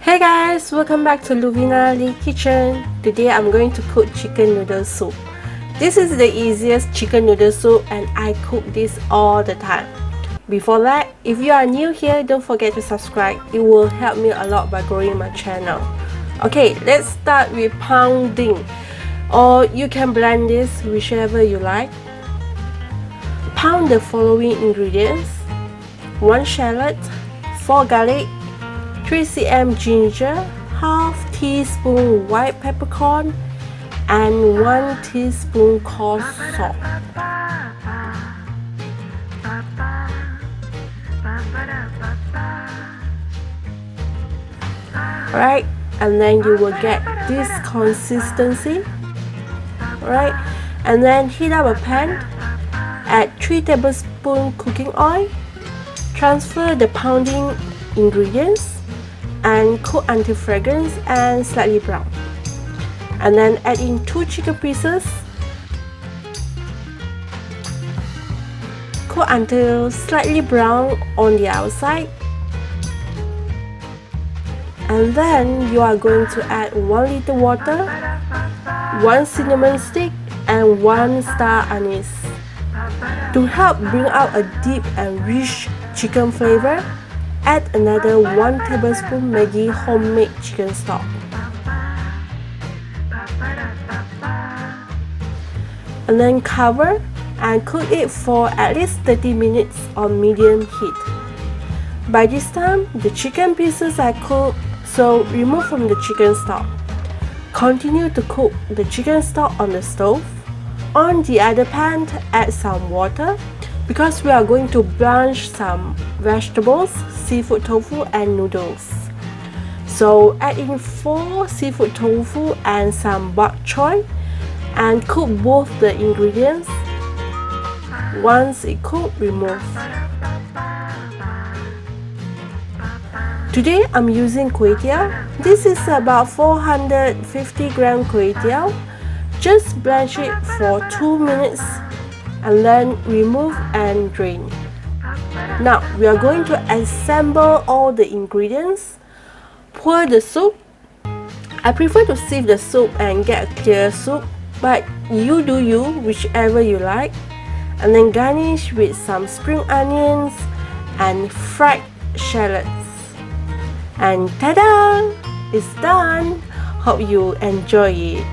Hey guys, welcome back to Luveena kitchen. Today I'm going to cook chicken noodle soup. This is the easiest chicken noodle soup and I cook this all the time. Before that, if you are new here, don't forget to subscribe. It will help me a lot by growing my channel. Okay, let's start with pounding. Or you can blend this whichever you like. Pound the following ingredients: 1 shallot, 4 garlic, 3 cm ginger, half teaspoon white peppercorn, and 1 teaspoon coarse salt. Alright, and then you will get this consistency. Alright, and then heat up a pan, add 3 tablespoons cooking oil, transfer the pounding ingredients, and cook until fragrant and slightly brown. And then add in 2 chicken pieces. Cook until slightly brown on the outside. And then you are going to add 1 liter water, 1 cinnamon stick, and 1 star anise. To help bring out a deep and rich chicken flavor, add another 1 tablespoon Maggi Homemade chicken stock. And then cover and cook it for at least 30 minutes on medium heat. By this time, the chicken pieces are cooked, so remove from the chicken stock. Continue to cook the chicken stock on the stove. On the other pan, add some water because we are going to blanch some vegetables, seafood tofu and noodles. So add in 4 seafood tofu and some bok choy and cook both the ingredients. Once it cooked, remove. Today I'm using kway teow. This is about 450 gram kway teow. Just blanch it for 2 minutes and then remove and drain. Now we are going to assemble all the ingredients. Pour the soup. I prefer to sieve the soup and get a clear soup, but you do you, whichever you like. And then garnish with some spring onions and fried shallots. And ta-da! It's done! Hope you enjoy it.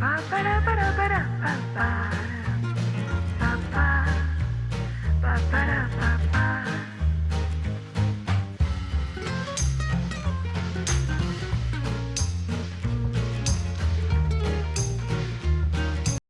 Ba ba da ba da ba da ba ba.